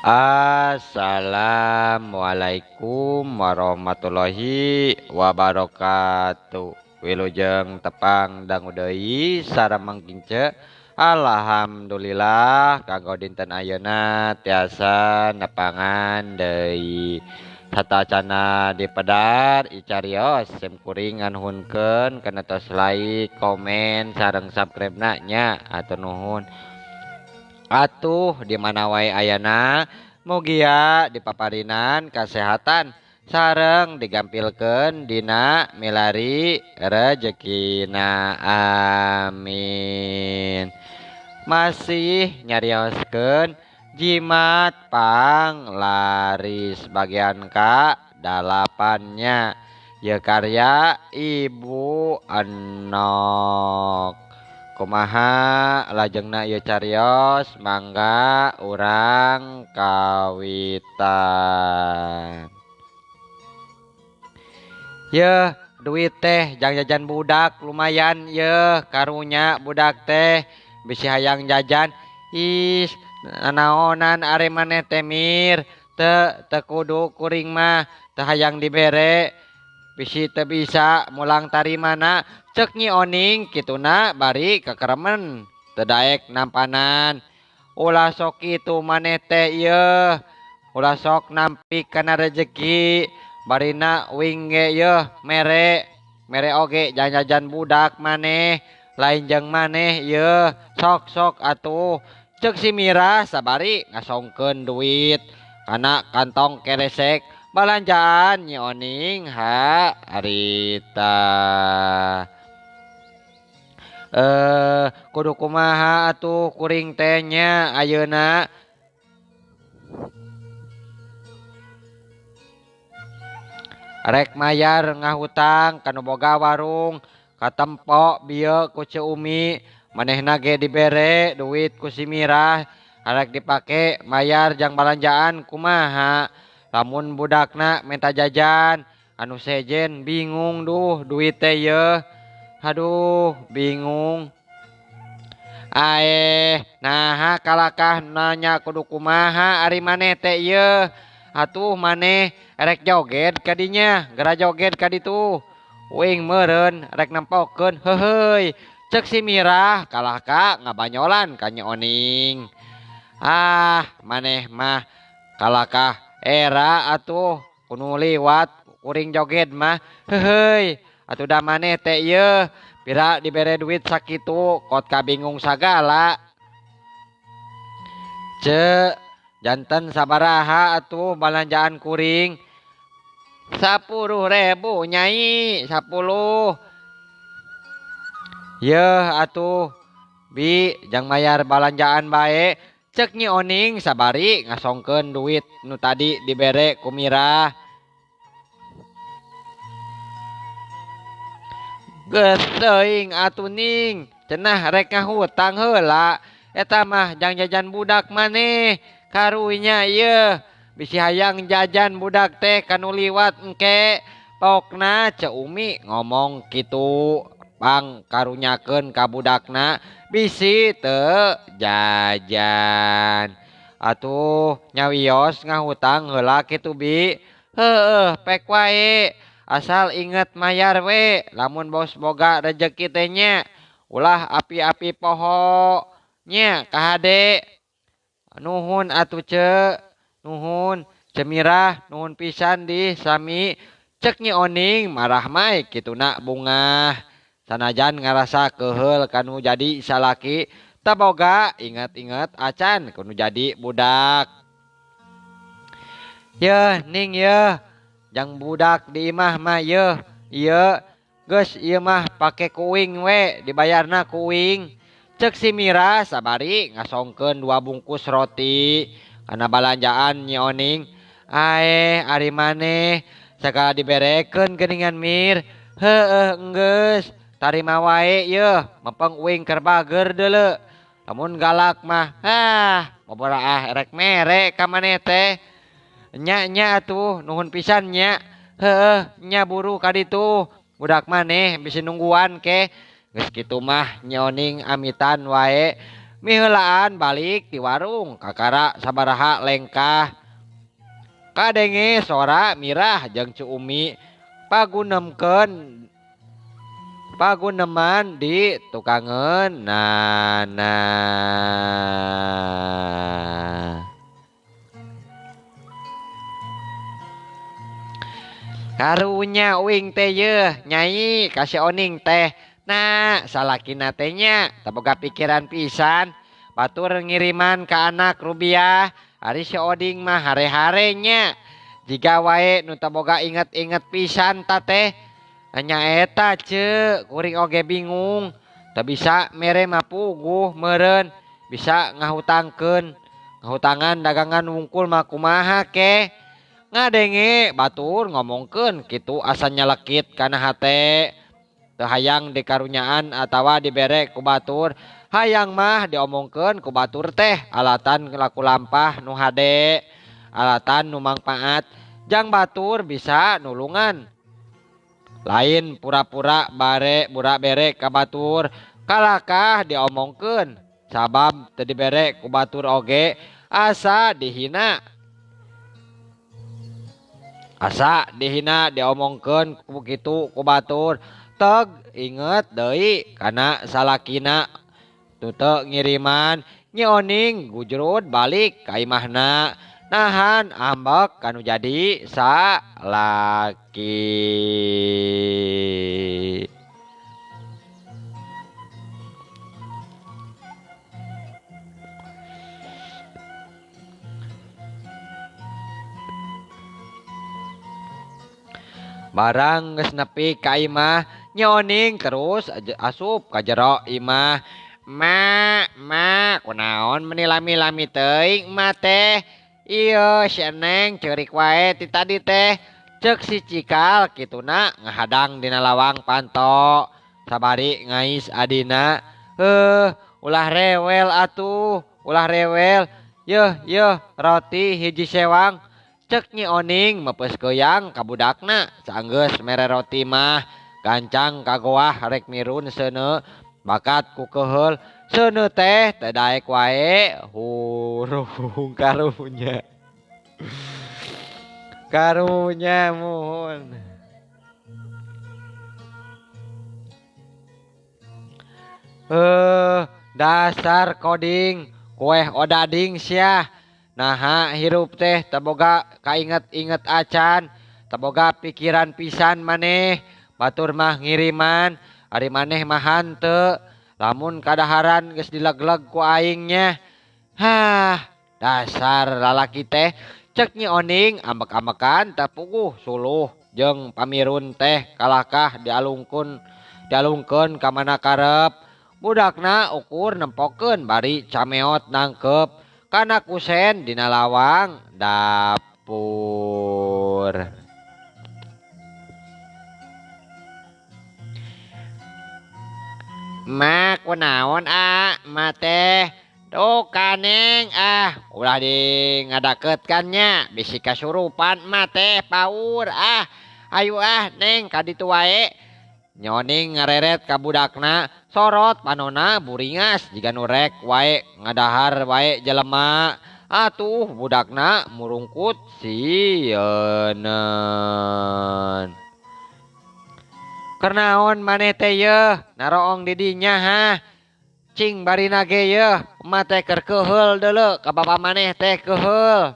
Assalamualaikum warahmatullahi wabarakatuh. Wilujeng tepang dangu deui sareng mangkince. Alhamdulillah kanggo dinten ayeuna tiasa nepangan deui. Satacana dipedar icarios sim kuring nganuhunkeun kana tos like, komen sareng subscribe-na nya atuh nuhun. Atuh di mana wae ayana mugia dipaparinan kesehatan sareng digampilkeun dina milari rezekina amin. Masih nyarioskeun jimat panglaris bagian ka dalapannya ye karya Ibu Enok. Kumaha lajengna ieu carios mangga urang kawitan. Yeuh duit teh jang jajan budak lumayan yeuh karunya budak teh bisi hayang jajan. Is naonan are maneh teh Mir teu kudu kuring mah teu hayang dibere bisi teu bisa mulang tarimana cek Nyi Oning kituna bari kekeremen teu daek nampanan. Ulah sok kitu maneh teh yeuh ulah sok nampi kana rezeki barina wing ge yeuh mere oge jajan budak maneh lain jeung maneh yeuh sok atuh cek si Mira sabari ngasongkeun duit kana kantong keresek balanjaan Nyi Oning ha arita. Kudu kumaha atuh kuring teh nya ayeuna rek mayar ngahutang kanu boga warung katempo bieu ku Ceu Umi manehna ge dibere duit ku si Mirah arek dipake mayar jang balanjaan kumaha lamun budakna minta jajan anu sejen bingung duh duit teh yeuh aduh bingung. Naha kalakah nanya kudu kumaha ari maneh teh yeuh atuh maneh rek joget kadinya gara joget kaditu uing meureun rek nempokeun heuheuy cek si Mirah kalahka ngabanyolan ka Nyi Oning. Maneh mah kalakah era atuh kudu liwat kuring joget mah heuheuy atuh da maneh teh yeuh pira dibere duit sakitu kot kabingung sagala. Janten sabaraha atuh balanjaan kuring 10.000 Nyai 10. Yeuh atuh bi jang mayar balanjaan bae cek Nyi Oning sabari ngasongkeun duit nu tadi dibere ku Mirah. Geus teuing atuh Ning cenah rek ngahutang heula eta mah jang jajan budak maneh karunya yeuh bisi hayang jajan budak teh kanu liwat engke pokna Ceu Umi ngomong kitu pang karunyakeun ka budakna bisi teu jajan. Atuh nyawios ngahutang heula kitu bi heueuh pek wae asal inget mayar we lamun bos boga rezeki teh nya ulah api-api poho nya ka hade. Nuhun atuh Ceu nuhun Cemirah nuhun pisan di sami cek Nyi Oning marah mae kituna bungah sanajan ngarasa keheul kanu jadi salaki teu boga inget-inget acan kanu jadi budak. Yeuh Ning yeuh jang budak di imah mah yeuh ieu geus ieu mah pake kuing we dibayarna kuing cek si Mira sabari ngasongkeun 2 bungkus roti kana balanjaan Nyi Oning. Ari maneh sagala diberekeun geuningan Mir heueuh enggeus tarima wae yeuh mepeng uing keur bager deuleu lamun galak mah moboraah rek mere ka maneh teh nya atuh nuhun pisan nya heueuh nya buru ka ditu budak maneh bisi nungguan ke geus kitu mah Nyi Oning amitan wae miheulaan balik di warung kakara sabaraha lengkah kadenge sora Mirah jeung Cu Umi paguneman di tukangeun karunya uing teh yeuh Nyai kasih oning teh nah salakina teh nya teu boga pikiran pisan batur ngiriman ke anak rupiah ari si Oding mah hare-harenya jika wae nu teu boga inget-inget pisan ta teh hanya eta ceu kuring oge bingung teu bisa mere mah puguh meureun bisa ngahutangan dagangan wungkul mah kumaha ke ngadenge batur ngomongkeun kitu asa nyelekit kana hate teu hayang dikarunyaan atawa dibere ku batur hayang mah diomongkeun ku batur teh alatan laku lampah nu hade alatan nu mangpaat jang batur bisa nulungan lain pura-pura bere ka batur kalakah diomongkeun sabab teu dibere ku batur oge asa dihina diomongkeun ku kitu ku batur teg inget deui kana salakina nu teu ngiriman Nyi Oning gujrud balik ka imahna nahan ambek kanu jadi salaki. Barang geus nepi ka imah Nyi Oning terus asup ka jero imah. Ma kunaon meuni lami-lami teuing ma teh? Ieu si Eneng ceurik wae ti tadi teh. Ceuk si Cikal kituna ngahadang dina lawang panto. Sabari ngais adina. Ulah rewel atuh, ulah rewel. Yeuh roti hiji sewang. Cek Nyi Oning mepeus goyang ka budakna saenggeus mere roti mah gancang ka goah rek mirun seuneu bakat ku keheul seuneu teh teu daek wae hurung karunya muhun dasar koding kueh odading sia naha hirup teh teu boga kainget-inget acan teu boga pikiran pisan maneh batur mah ngiriman ari maneh mah hanteu lamun kadaharan geus dileg-leg ku aingnya dasar lalaki teh cek Nyi Oning ambek-ambekan teu puguh suluh jeung pamirun teh kalakah dialungkeun ka mana karep budakna ukur nempokeun bari cameot nangkep kana kusen dina lawang dapur. Ma kunaon ma teh tuh kaneng ulah di ngadaketkannya bisi kasurupan ma teh paur ayo neng kaditu wae. Nyi Oning ngareret ka budakna sorot panona buringas jiga nu rek wae ngadahar wae jelema atuh budakna murungkut sieun. Kernaon maneh teh yeuh naroong di dinya cing barina ge yeuh emah teh keur keheul deuleu ka bapa maneh teh keheul.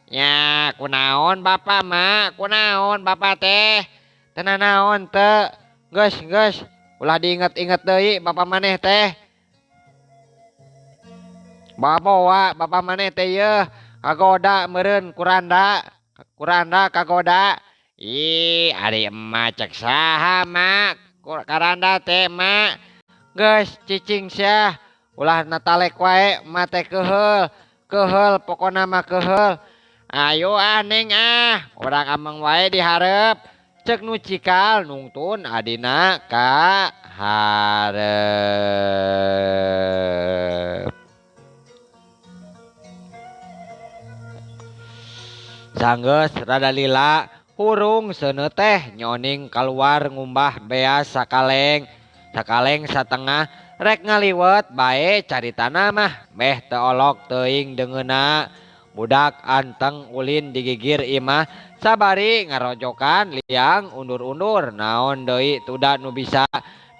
Nya kunaon bapa mak kunaon bapa teh teu naon teu geus ulah diinget-inget deui bapa maneh teh. Bawa bapa maneh teh yeuh kagoda meureun kuranda kagoda. Ih ari emah cek saha mak karanda teh mak geus cicing sia ulah natalek wae emah teh keheul pokona mah keheul. Ayo neng urang ameng wae dihareup cek nu Cikal nungtun adina ka hareup. Sanggeus rada lila hurung seuneu teh Nyi Oning kaluar ngumbah beas sakaleng satengah rek ngaliwet bae caritana mah meh teu olok teuing deungeuna. Budak anteng ulin digigir imah sabari ngarojokan liang undur-undur naon deui tuda nu bisa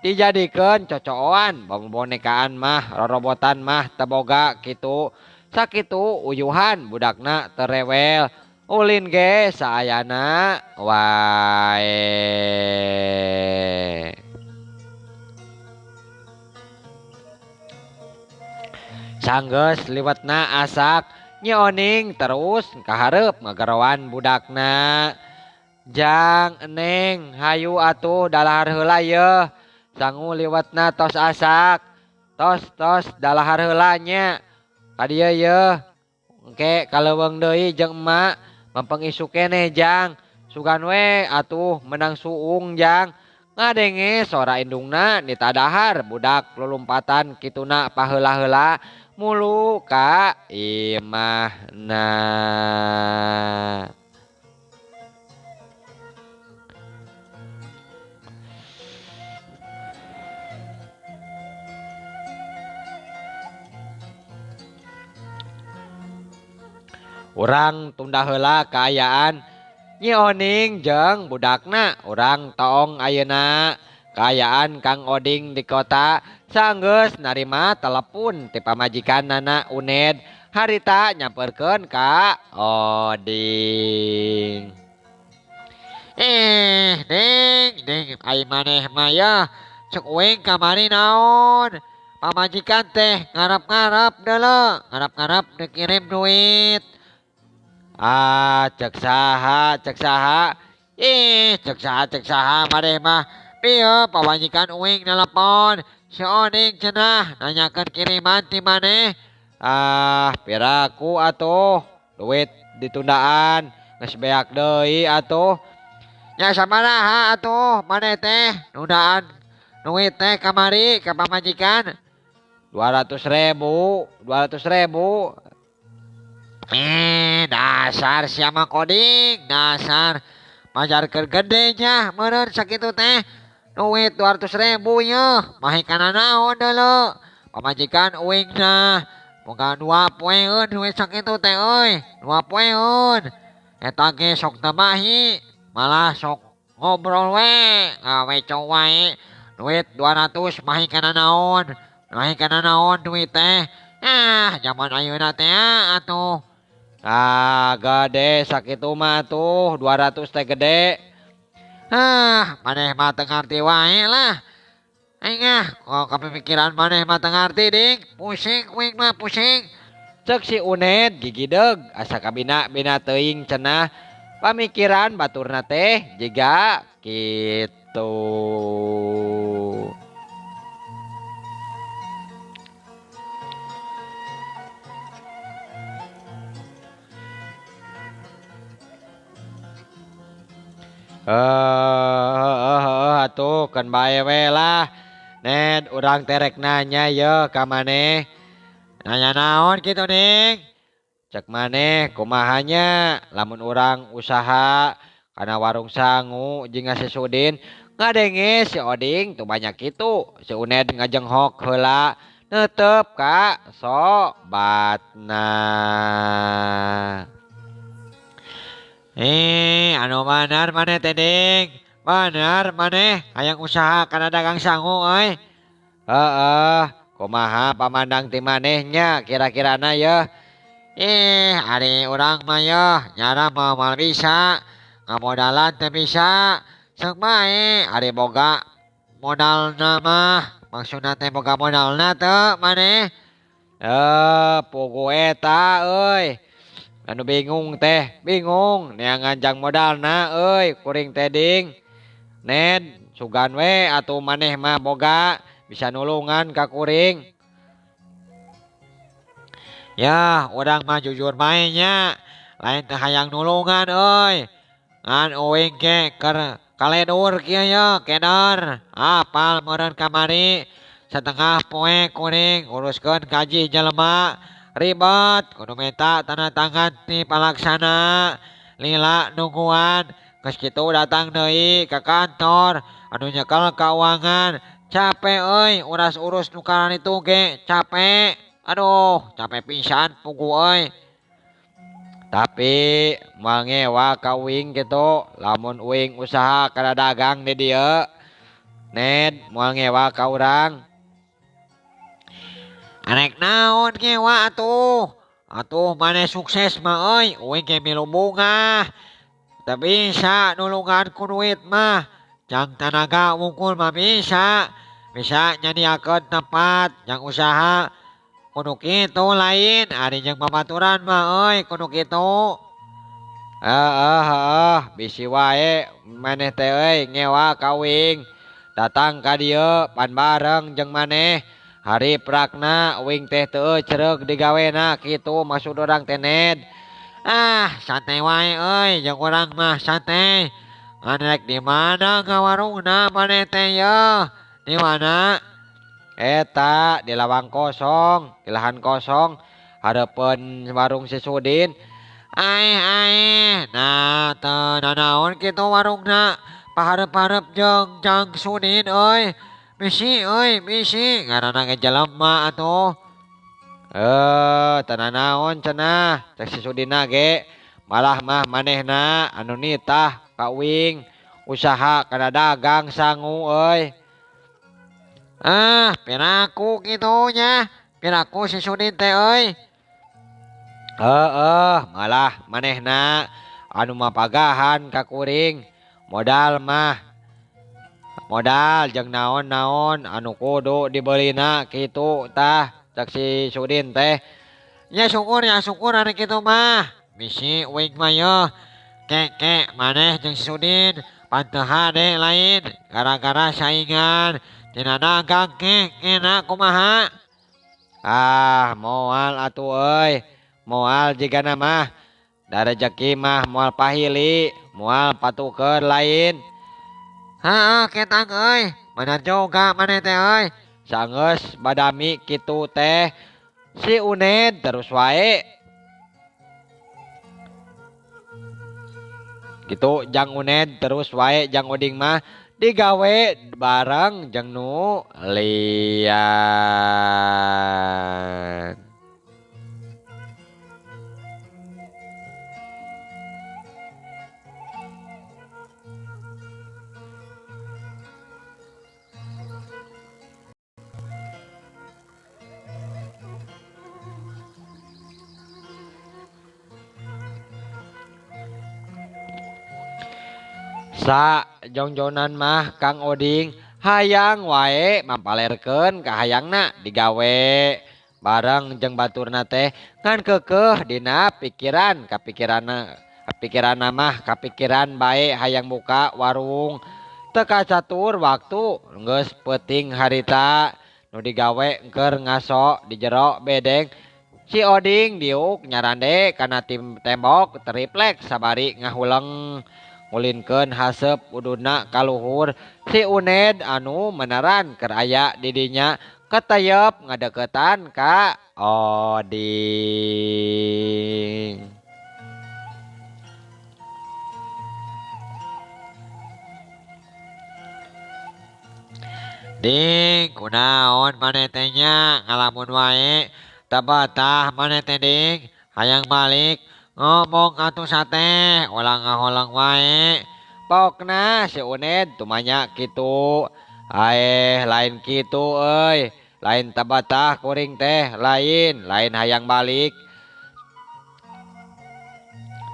dijadikeun cocokan bonekaan mah rorobotan mah teu boga kitu. Sakitu uyuhan budakna teu rewel. Ulin ge saayana wae. Sanggeus liwetna asak Nyi Oning terus kaharep ngagarawan budakna. Jang Eneng hayu atuh dalahar heula yeuh. Sangu liwetna tos asak. Tos dalahar heula nya. Kadieu yeuh. Engke kaleuweung deui jeung emak mempeng isu keneh Jang. Sugan we atuh menang suung Jang. Ngadenge sora indungna ditadahar budak lulumpatan kituna paheula-heula mulu ka imahna. Urang tunda heula kaayaan Nyi Oning jeung budakna urang toong ayeuna. Kaayaan Kang Oding di kota sanggeus narima telepon ti pamajikanna Uned harita nyamperkeun ka Oding. Ding ai maneh mah ya cek uing kamari naon? Pamajikan teh ngarap-ngarap deuleu, ngarap-ngarap dikirim duit. Cek saha cek saha maneh mah pieu pamajikan uing nelpon si Oding cenah nanyakeun kiriman ti maneh. Piraku atuh duit ditundaan geus beak deui atuh. Nya sabaraha atuh maneh teh nundaan duit teh kamari ka pamajikan? 200.000. Dasar siapa Oding, dasar majarkeun gede nya meureun sakitu teh. Duit 200.000 yeuh, mahikana naon deuleu. Pamajikan uingna boga 2 poeun duit sakitu teh euy, 2 poeun. Eta ge sok teu mahi, malah sok ngobrol we, ngaweco wae. Duit 200 mahikana naon? Mahikana naon duit teh? Zaman ayeuna teh atuh. Gede sakitu mah tuh 200 teh gede. Maneh mah teu ngarti wae lah. Aing kok kapemikiran maneh mah teu ngarti ding. Pusing kuing mah pusing. Cek si Uned gigideug asa kabina-bina teuing cenah. Pamikiran baturna teh jiga kitu. Atuh kan bae we lah. Ned urang terek nanya ye ka maneh. Nanya naon kitu Ning? Cek maneh kumahanya lamun urang usaha kana warung sangu jeung ngasesudin ngadenge si Oding tuh banyak kitu. Si Uned ngajenghok heula neuteup ka sobatna. Anu bener maneh teh Ding. Bener maneh hayang usaha kana dagang sangu euy. Kumaha pamandang ti manehnya kira-kirana yeuh. Ari urang mah yeuh nyara mah moal bisa, ngamodalan teh bisa. Sok bae ari boga modalna mah. Maksudna teh boga modalna teu maneh. Pugu eta euy. Anu bingung neangan jang modalna euy kuring teh Ding. Ned sugan we atuh maneh mah boga bisa nulungan ka kuring. Ya urang mah jujur bae nya lain teh hayang nulungan euy. Ngan uing ke keur kaledur kieu ye kedor. Apal meureun kamari setengah poe kuring uruskeun gaji jelema. Ribet kudu minta tanda tangan ti palaksana. Lila nungguan geus kitu datang deui ka kantor anu nyekel kauangan Capek euy uras urus nukaran itu ge capek. Aduh capek pisan pugu euy. Tapi moal ngewa ka uing gitu, lamun uing usaha kada dagang di dieu. Ned moal ngewa ka urang. Arek naon ngewa atuh. Atuh maneh sukses mah euy, uing ge milu bunga. Teu bisa nulungan ku duit mah. Jang tenaga wungkul mah bisa. Bisa nyadiakeun tempat jang usaha. Kudu kitu lain, ari jeung babaturan mah euy kudu kitu. Bisi wae maneh teh euy ngewa ka uing. Datang ka dieu pan bareng jeung maneh. Hari prakna uing teh teu cereg digawena kitu maksud urang teh Ned. Ah, santai wae euy, jeung urang mah santai. Ngan rek di mana ngawarungna maneh teh yeuh? Di mana? Eta di lawang kosong, di lahan kosong hareupeun warung si Sudin. Nah teu nanaon kitu warungna. Pahareup-hareup jeung Jang Sudin euy. Bisi ngaranna ge jelema atuh. Teu naon cenah, cek si Sudina ge malah mah manehna anu nitah ka uing usaha kana dagang sangu euy. Piraku kitu nya. Piraku si Sudin teh euy. Malah manehna anu mapagahan ka kuring. Modal jeung naon-naon anu kudu dibelina kitu tah cek si Sudin teh. Ya syukur ari kitu mah. Bisi uing mah yeuh. Kek maneh jeung si Sudin panteu hade lain gara-gara saingan. Tina dagang kek enak kumaha. Moal atuh euy. Moal jigana mah da rezeki mah moal pahili, moal patukeun lain. Heeh, ketang euy. Bener juga maneh teh euy. Saeunggeus badami kitu teh si Uned terus wae. Gitu jang Uned terus wae jang Oding mah digawe bareng jeung nu lian. Sa jongjonan mah Kang Oding hayang wae mampalerkeun ka hayangna digawe bareng jeung baturna teh ngan keukeuh dina pikiranna mah kapikiran bae hayang buka warung teu kacatur waktu geus peuting harita nu digawe keur ngaso di jero bedeng. Si Oding diuk nyarande kana tembok triplek sabari ngahuleng ngulinkeun haseup uduna ka luhur. Si Uned anu meneran keur aya di dinya katayep ngadeukeutan ka Oding. Ding, kunaon maneh teh nya ngalamun wae. Teu betah maneh teh ding. Hayang balik. Ngomong atuh sate, ulang ngaholang wae. Pokna si Uned tumanya kitu. Lain kitu euy. Lain tabatah kuring teh, lain hayang balik.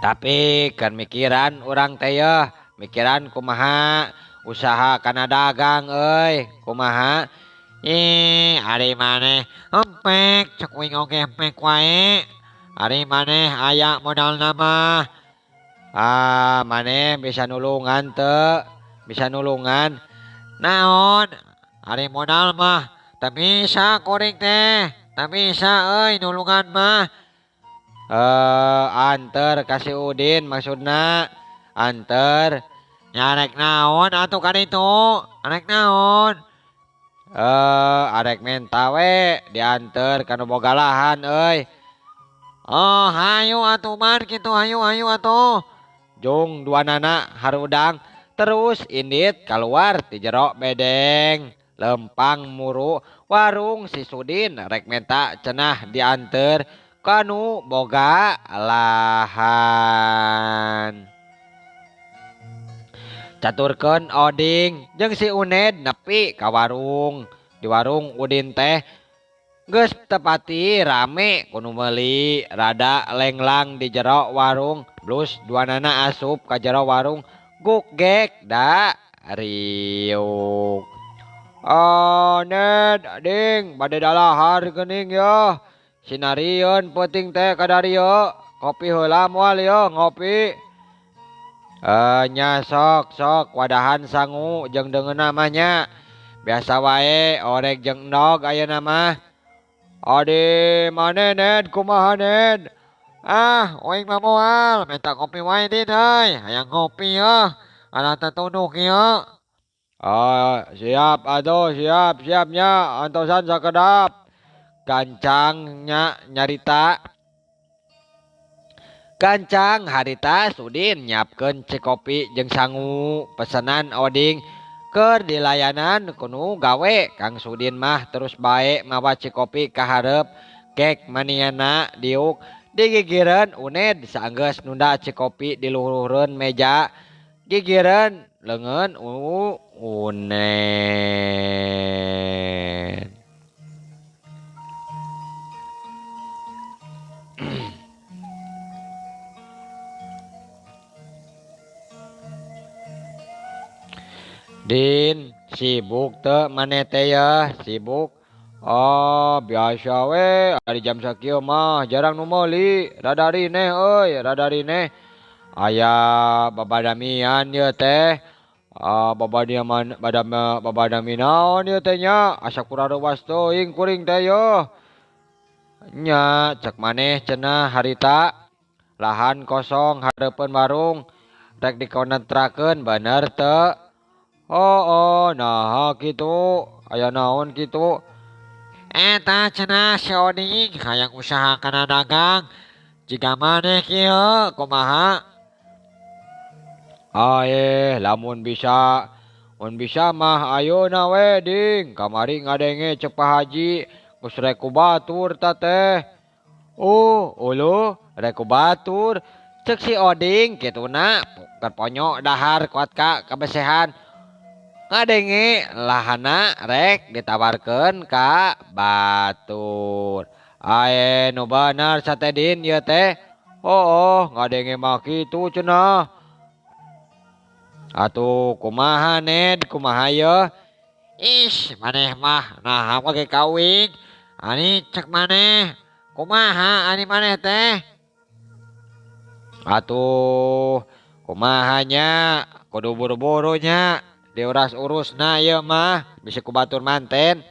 Tapi kan mikiran urang teh yeuh, mikiran kumaha usaha kana dagang euy, kumaha. Ari maneh empek, cek uing oge empek wae. Ari maneh aya modalna mah. Maneh bisa nulungan teu? Bisa nulungan. Naon? Ari modal mah teu bisa kuring teh. Teu bisa euy nulungan mah. Anter kasih Udin maksudna. Anter. Nyarek naon atuh ka ditu? Arek naon? Arek menta we dianter kana boga lahan euy. Oh, hayu atuh man kitu hayu atuh. Jung duanana harudang terus indit keluar ti jero bedeng. lempang muru warung si Sudin rek menta cenah dianter kanu boga lahan. Caturkeun Oding jeung si Uned nepi ka warung. Di warung Udin teh geus tepati rame kudu meuli rada lenglang di jero warung blus duanana asup ka jero warung gugek da riuk. Ned Ding bade dalahar geuning ya. Sinarieun peuting teh kadarieu. Kopi heula moal ya ngopi. Nya sok wadahan sangu jeung deungeun namanya. Biasa wae orek jeung endog aya nama. Ade mane Ned kumaha Ned? Oing mah moal minta kopi wae Din heuy. Hayang ngopi ya. Ana tatunduk ya. Siap atuh siapnya antosan sakedap. Gancangnya nyarita. Gancang harita Sudin nyiapkeun cek kopi jeung sangu pesanan Oding keur dilayanan kudu gawe Kang Sudin mah terus bae mawa cek kopi ka hareup kek maniana diuk digigireun Uned saenggeus nunda cek kopi di luhureun meja gigireun leungeun Uned. Din, sibuk teu maneh teh ya, sibuk. Biasa we, ari jam sakieu mah jarang nu meuli, rada rineh euy, rada rineh. Aya babadamian ieu teh. Babadami naon ieu teh nya, asa kurareuwas teuing kuring teh yo. Nya, cek maneh cenah harita. Lahan kosong hareupeun warung, rek dikontrakeun bener teu? Nah kitu, aya naon kitu? Eta cenah si Oding hayang usaha kana dagang. Jika maneh kieu kumaha? Lamun bisa mah ayeuna we Ding, kamari ngadenge cek Pak Haji geus rek ku batur ta teh. Uluh rek ku batur cek si Oding kituna keur ponyo dahar kuat ka kabesehan. Ngadenge lahana rek ditawarkeun ka batur. Nu bener sate Din ieu teh. Ngadenge mah kitu cenah. Atuh kumaha Ned kumaha yeuh? Maneh mah naha ge kawing. Ani cek maneh. Kumaha ani maneh teh? Atuh kumaha nya kudu buru-buru nya. Diurus-urusna ieu mah bisi ku batur manten.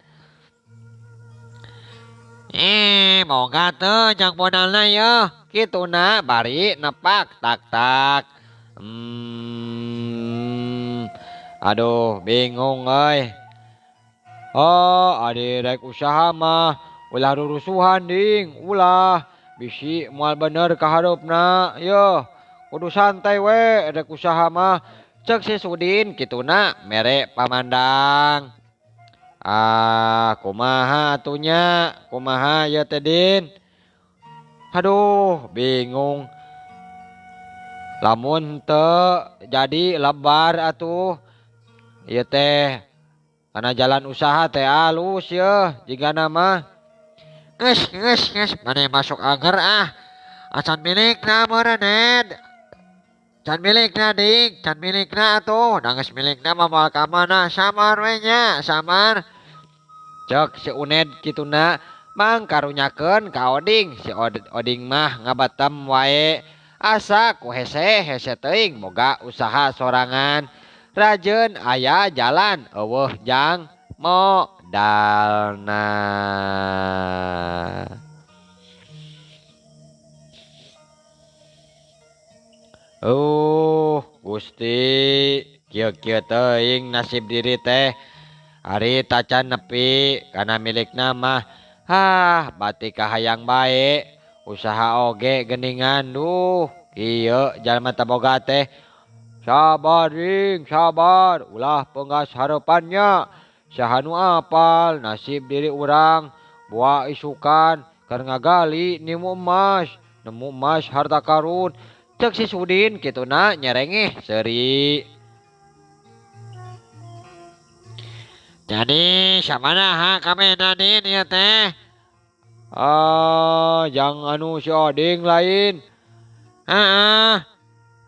Moga teu jang modalna yeuh. Kituna bari nepak tak. Aduh bingung euy. Adi rek usaha mah ulah rurusuhan Ding, ulah bisi moal bener ka hareupna yeuh. Kudu santai we rek usaha mah. Cek si Sudin kituna mere pamandang. Kumaha atunya? Kumaha ya teh Din? Aduh bingung. Lamun teu jadi lebar atuh. Ieu teh kana jalan usaha teh alus yeuh jigana mah. Geus maneh masuk anger Acan milikna meureun Ned. Can milikna Ding, can milikna atuh. Da geus milikna mah moal ka mana? Samar we nya, samar. Cek si Uned kituna mang karunyakeun ka Oding. Si Oding mah ngabatem wae. Asa ku hese teuing boga usaha sorangan. Rajeun aya jalan eueuh jang modalna. Gusti, kieu teuing nasib diri teh. Ari tacan nepi kana milikna mah. Bati kahayang bae. Usaha oge geuningan kieu jalma teu boga teh. Sabar Ding, sabar. Ulah peunggas hareupannya. Syahanu apal nasib diri urang buah isukan keur ngagali nemu emas harta karun cek si Sudin kituna nyerengeh seuri. Jadi sabaraha kabehna Din ieu teh? Yang anu si Oding lain. Heeh.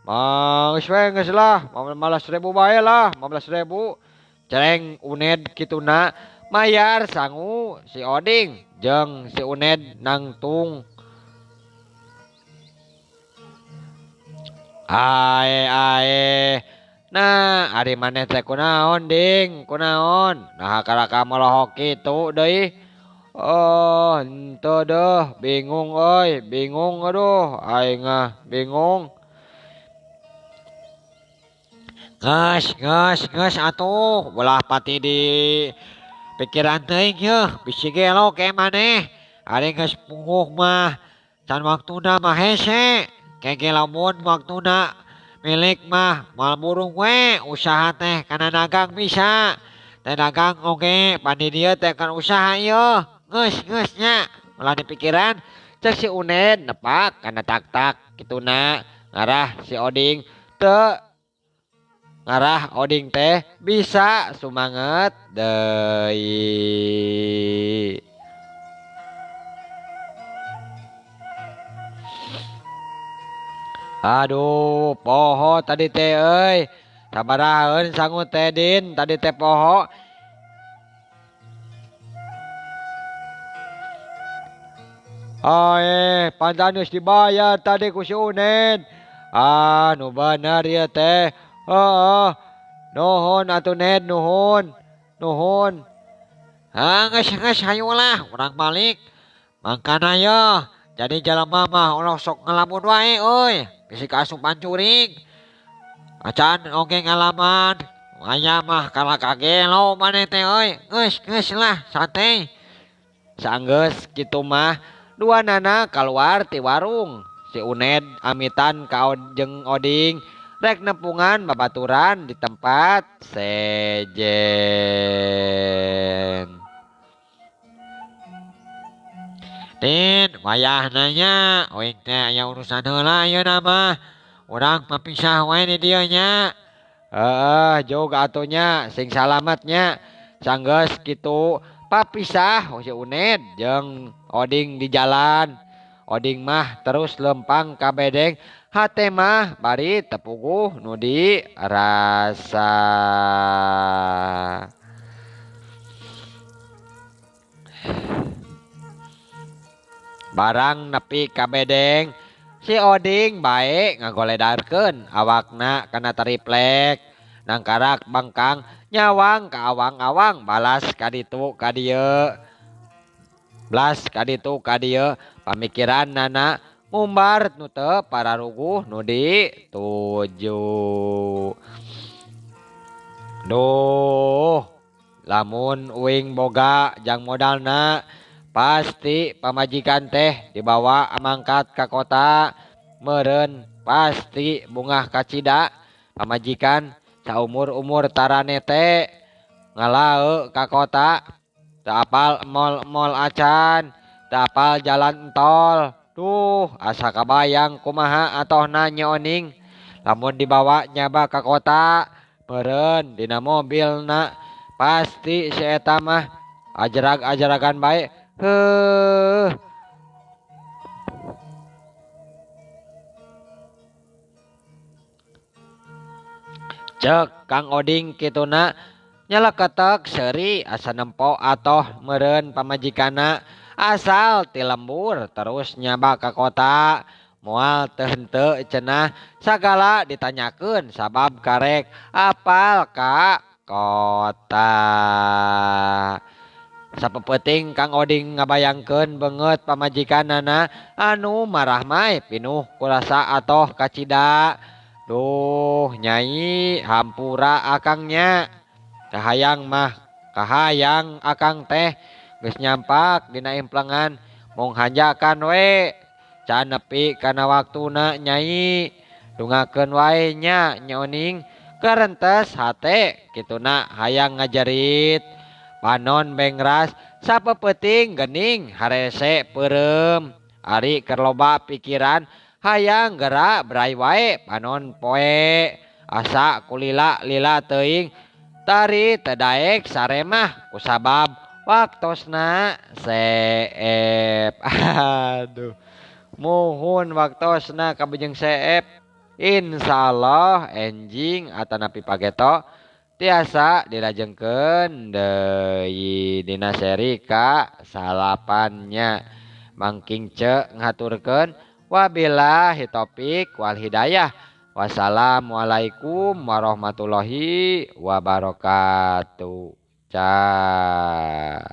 Geus we geus lah 15.000 bae lah 15.000 cereng Uned kituna mayar sangu si Oding jeung si Uned nangtung. Ae nah ari maneh teh kunaon Ding kunaon nah karaka melohok kitu deui. Henteu deuh bingung euy bingung aduh aing bingung. Geus atuh ulah pati di pikiran teuing yeuh bisi gelo ke maneh. Ari geus punguh mah can waktuna mah hese. Kege lamun waktuna milik mah moal burung we usaha teh kana dagang bisa. Teh dagang oge pandi dieu teh kan usaha ieu. Geus nya ulah dipikiran cek si Uned nepak kana tak kituna ngarah si Oding teu ngarah Oding teh bisa sumanget deui. Aduh poho tadi teh euy sabaraha sangu teh Din tadi teh poho. Pantan geus dibayar tadi ku si Uned. Nu bener ieu teh. Nuhun atuh Ned nuhun. Geus hayulah urang balik. Mangkana yeuh jadi jelema mah ulah sok ngalamun wae euy. Bisi kaasupan curig. Acan oge ngalaman. Aya mah kalah kagelo maneh teh euy. Geus lah santai. Saenggeus kitu mah duanana kaluar ti warung. Si Uned amitan ka jeung Oding rek nepungan babaturan di tempat sejen. Din wayah nanya oing teh aya urusan heula ayeuna mah. Urang papisah wae di dieu nya. Jog atunya sing salametnya. Sanggeus kitu papisah si Uned jeung Oding di jalan. Oding mah terus lempang ka bedeng hate mah bari tepuguh nu dirasa. Barang nepi ka bedeng si Oding bae ngagoledarkeun awakna kana triplek nangkarak bangkang nyawang ka awang-awang balas ka ditu ka dieu. Blas ka ditu ka dieu pamikiran nana ngumbar nu teu pararuguh nu dituju. Duh lamun uing boga jang modalna pasti pamajikan teh dibawa mangkat ka kota. Meureun pasti bungah kacida pamajikan saumur-umur tarane teh ngalaeu ka kota. Teu apal mall acan, teu apal jalan tol. Duh asa kabayang kumaha atohna Nya Oning lamun dibawa nyaba ka kota. Meureun dina mobilna pasti si eta mah ajerag-ajeragan bae. Cek Kang Oding kituna nyeleketek seuri asa nempo atoh meureun pamajikanna asal ti lembur terus nyaba ka kota. Moal teu henteu cenah sagala ditanyakeun sabab karek apal ka kota. Sapeuting Kang Oding ngabayangkeun beungeut pamajikanana anu marah mae pinuh ku rasa atoh kacida. Duh Nyai hampura akangnya. Kahayang akang teh geus nyampak dina implengan mung hanjakan we can nepi kana waktuna Nyai. Dungakeun wae nya Nya Oning karentes hate kituna hayang ngajerit. panon bengras sapepeting gening harese peureum ari keur loba pikiran hayang gerak berai wae panon poe asa kulila lila teuing tari tedaek saremah kusabab waktosna seep. Aduh muhun waktosna kabejeng seep insyaallah enjing atanapi pageto tiasa dilajengkeun deui dina seri ka salapannya mangking ceuk ngaturkeun wabillahi taufik wal hidayah. Wassalamualaikum warahmatullahi wabarakatuh. Cah.